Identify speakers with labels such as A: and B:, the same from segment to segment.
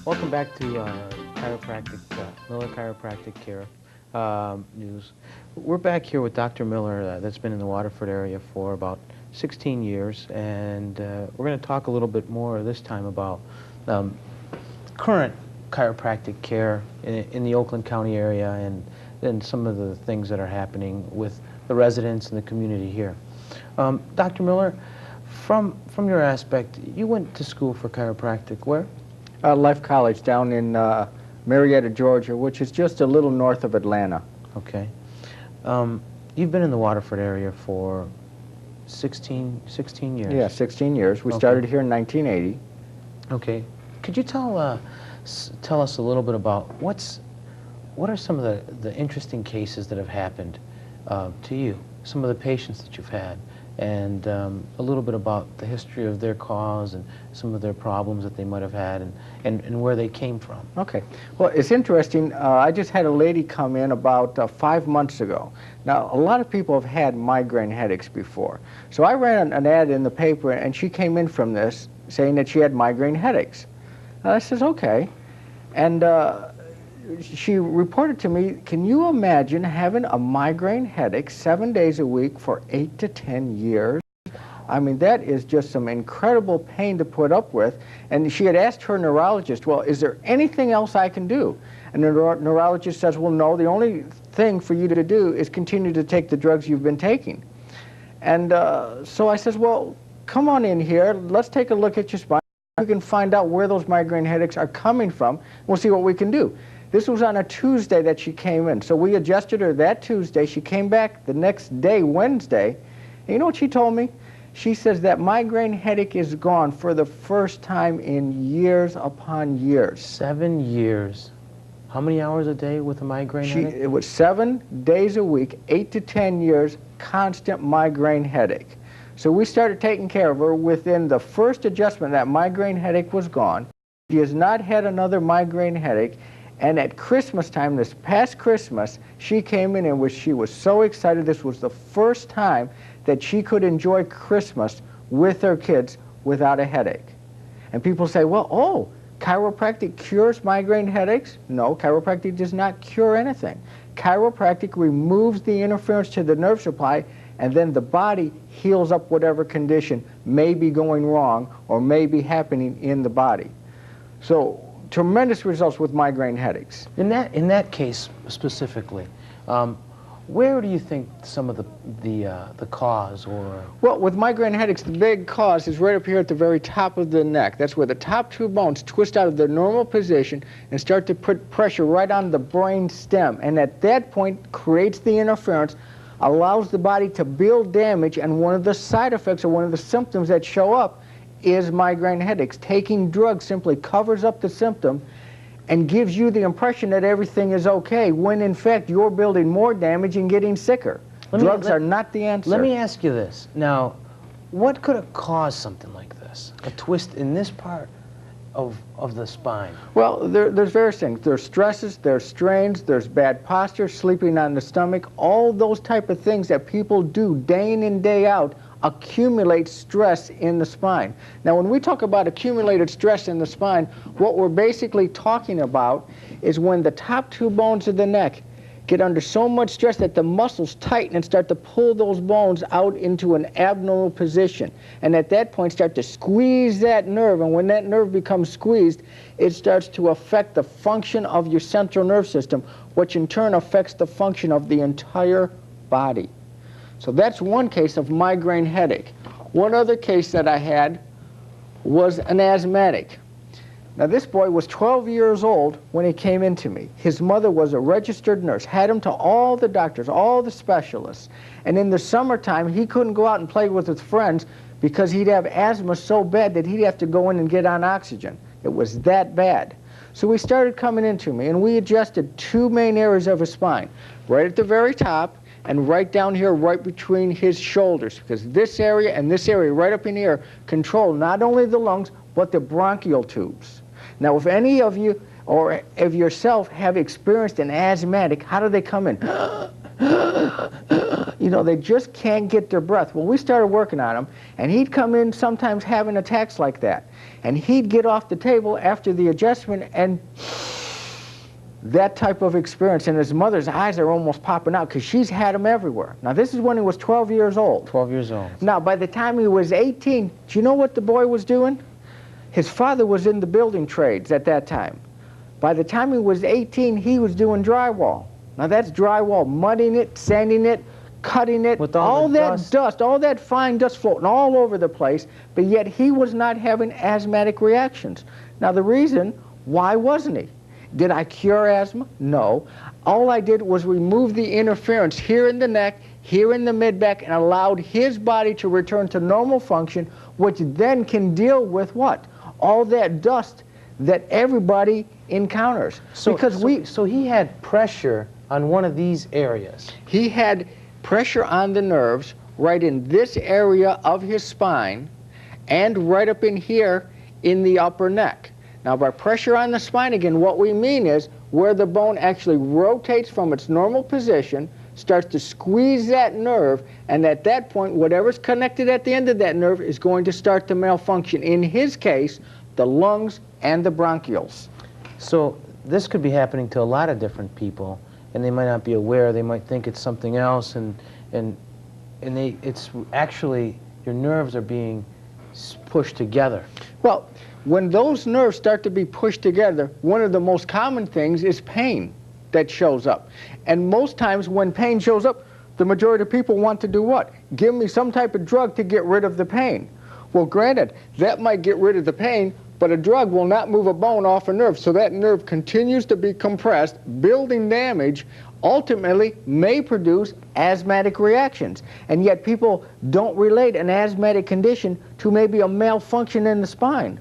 A: Welcome back to Chiropractic, Miller Chiropractic Care News. We're back here with Dr. Miller that's been in the Waterford area for about 16 years, and we're going to talk a little bit more this time about current chiropractic care in the Oakland County area and then some of the things that are happening with the residents and the community here. Dr. Miller, from your aspect, you went to school for chiropractic where?
B: Life College down in Marietta, Georgia, which is just a little north of Atlanta.
A: Okay. You've been in the Waterford area for 16 years?
B: Yeah, 16 years. We started here in 1980.
A: Okay. Could you tell us a little bit about what are some of the interesting cases that have happened to you, some of the patients that you've had, and a little bit about the history of their cause and some of their problems that they might have had and where they came from.
B: Okay. Well, it's interesting. I just had a lady come in about 5 months ago. Now, a lot of people have had migraine headaches before. So I ran an ad in the paper, and she came in from this saying that she had migraine headaches. I says, okay. And she reported to me, can you imagine having a migraine headache 7 days a week for 8 to 10 years? I mean, that is just some incredible pain to put up with. And she had asked her neurologist, well, is there anything else I can do? And the neurologist says, well, no, the only thing for you to do is continue to take the drugs you've been taking. And so I says, well, come on in here. Let's take a look at your spine. We can find out where those migraine headaches are coming from. We'll see what we can do. This was on a Tuesday that she came in. So we adjusted her that Tuesday. She came back the next day, Wednesday. And you know what she told me? She says that migraine headache is gone for the first time in years upon years.
A: 7 years. How many hours a day with a migraine headache?
B: It was 7 days a week, 8 to 10 years, constant migraine headache. So we started taking care of her. Within the first adjustment, that migraine headache was gone. She has not had another migraine headache. And at Christmas time, this past Christmas, she came in and she was so excited. This was the first time that she could enjoy Christmas with her kids without a headache. And people say, well, oh, chiropractic cures migraine headaches? No, chiropractic does not cure anything. Chiropractic removes the interference to the nerve supply, and then the body heals up whatever condition may be going wrong or may be happening in the body. So, tremendous results with migraine headaches.
A: In that case specifically, where do you think some of the cause or?
B: Well, with migraine headaches, the big cause is right up here at the very top of the neck. That's where the top two bones twist out of their normal position and start to put pressure right on the brain stem. And at that point, creates the interference, allows the body to build damage, and one of the side effects or one of the symptoms that show up is migraine headaches. Taking drugs simply covers up the symptom and gives you the impression that everything is okay, when in fact you're building more damage and getting sicker. Drugs are not the answer.
A: Let me ask you this. Now, what could have caused something like this? A twist in this part of the spine?
B: Well, there's various things. There's stresses, there's strains, there's bad posture, sleeping on the stomach, all those type of things that people do day in and day out accumulate stress in the spine. Now, when we talk about accumulated stress in the spine, what we're basically talking about is when the top two bones of the neck get under so much stress that the muscles tighten and start to pull those bones out into an abnormal position. And at that point start to squeeze that nerve, and when that nerve becomes squeezed, it starts to affect the function of your central nerve system, which in turn affects the function of the entire body. So that's one case of migraine headache. One other case that I had was an asthmatic. Now, this boy was 12 years old when he came into me. His mother was a registered nurse, had him to all the doctors, all the specialists. And in the summertime, he couldn't go out and play with his friends because he'd have asthma so bad that he'd have to go in and get on oxygen. It was that bad. So he started coming into me, and we adjusted two main areas of his spine, right at the very top and right down here, right between his shoulders, because this area and this area right up in here control not only the lungs, but the bronchial tubes. Now, if any of you or of yourself have experienced an asthmatic, how do they come in? You know, they just can't get their breath. Well, we started working on him, and he'd come in sometimes having attacks like that. And he'd get off the table after the adjustment, and that type of experience. And his mother's eyes are almost popping out because she's had him everywhere. Now, this is when he was 12 years old.
A: 12 years old.
B: Now, by the time he was 18, do you know what the boy was doing? His father was in the building trades at that time. By the time he was 18, he was doing drywall. Now, that's drywall, mudding it, sanding it, cutting it,
A: with all
B: that dust, all that fine dust floating all over the place, but yet he was not having asthmatic reactions. Now, the reason, why wasn't he? Did I cure asthma? No. All I did was remove the interference here in the neck, here in the mid-back, and allowed his body to return to normal function, which then can deal with what? All that dust that everybody encounters.
A: So he had pressure on one of these areas.
B: He had pressure on the nerves right in this area of his spine and right up in here in the upper neck. Now, by pressure on the spine, again, what we mean is where the bone actually rotates from its normal position, starts to squeeze that nerve, and at that point, whatever's connected at the end of that nerve is going to start to malfunction. In his case, the lungs and the bronchioles.
A: So this could be happening to a lot of different people, and they might not be aware. They might think it's something else, and it's actually your nerves are being pushed together.
B: Well, when those nerves start to be pushed together, one of the most common things is pain that shows up. And most times when pain shows up, the majority of people want to do what? Give me some type of drug to get rid of the pain. Well, granted, that might get rid of the pain, but a drug will not move a bone off a nerve, so that nerve continues to be compressed, building damage, ultimately may produce asthmatic reactions. And yet people don't relate an asthmatic condition to maybe a malfunction in the spine,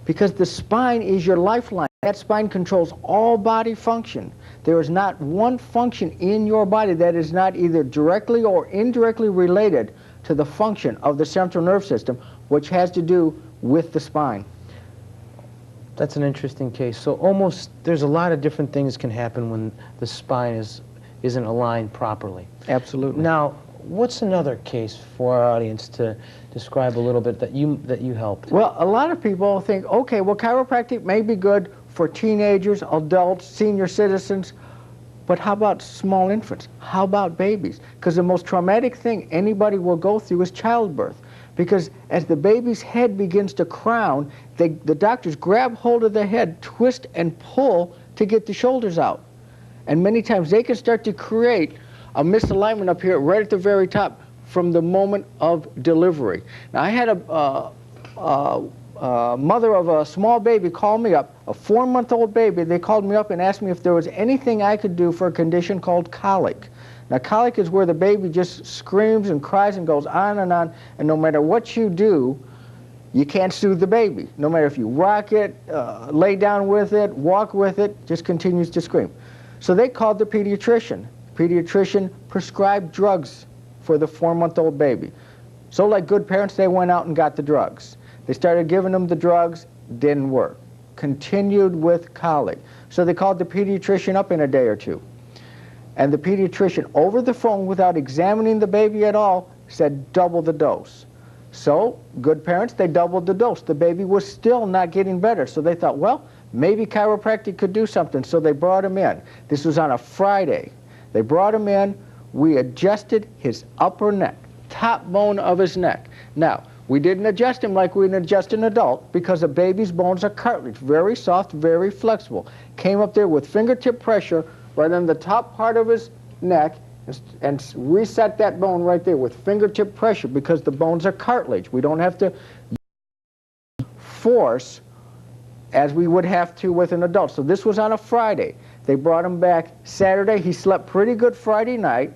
B: because the spine is your lifeline. That spine controls all body function. There is not one function in your body that is not either directly or indirectly related to the function of the central nerve system, which has to do with the spine.
A: That's an interesting case. So there's a lot of different things can happen when the spine isn't aligned properly.
B: Absolutely.
A: Now, what's another case for our audience to describe a little bit that you helped?
B: Well, a lot of people think, okay, well, chiropractic may be good for teenagers, adults, senior citizens, but how about small infants? How about babies? Because the most traumatic thing anybody will go through is childbirth. Because as the baby's head begins to crown, the doctors grab hold of the head, twist and pull to get the shoulders out. And many times they can start to create a misalignment up here right at the very top from the moment of delivery. Now, I had a mother of a small baby call me up, a 4-month-old baby. They called me up and asked me if there was anything I could do for a condition called colic. Now, colic is where the baby just screams and cries and goes on, and no matter what you do, you can't soothe the baby. No matter if you rock it, lay down with it, walk with it, just continues to scream. So they called the pediatrician. The pediatrician prescribed drugs for the 4-month-old baby. So like good parents, they went out and got the drugs. They started giving them the drugs, didn't work. Continued with colic. So they called the pediatrician up in a day or two. And the pediatrician, over the phone, without examining the baby at all, said double the dose. So, good parents, they doubled the dose. The baby was still not getting better. So they thought, well, maybe chiropractic could do something. So they brought him in. This was on a Friday. They brought him in. We adjusted his upper neck, top bone of his neck. Now, we didn't adjust him like we'd adjust an adult because a baby's bones are cartilage, very soft, very flexible. Came up there with fingertip pressure right on the top part of his neck and reset that bone right there with fingertip pressure because the bones are cartilage. We don't have to force as we would have to with an adult. So this was on a Friday. They brought him back Saturday. He slept pretty good Friday night.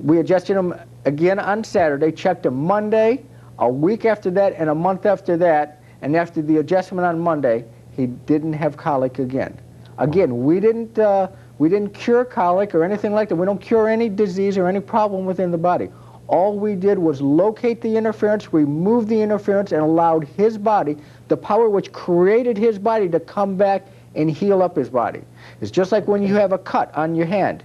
B: We adjusted him again on Saturday, checked him Monday, a week after that, and a month after that. And after the adjustment on Monday, he didn't have colic again. Again, we didn't cure colic or anything like that. We don't cure any disease or any problem within the body. All we did was locate the interference, remove the interference, and allowed his body, the power which created his body, to come back and heal up his body. It's just like when you have a cut on your hand.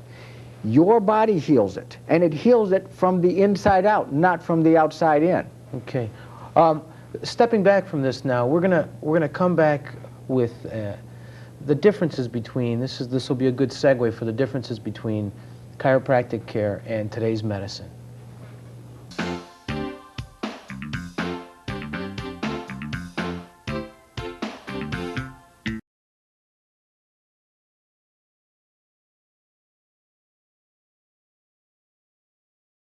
B: Your body heals it, and it heals it from the inside out, not from the outside in.
A: Okay. Stepping back from this now, we're gonna come back with the differences between, this will be a good segue for the differences between chiropractic care and today's medicine.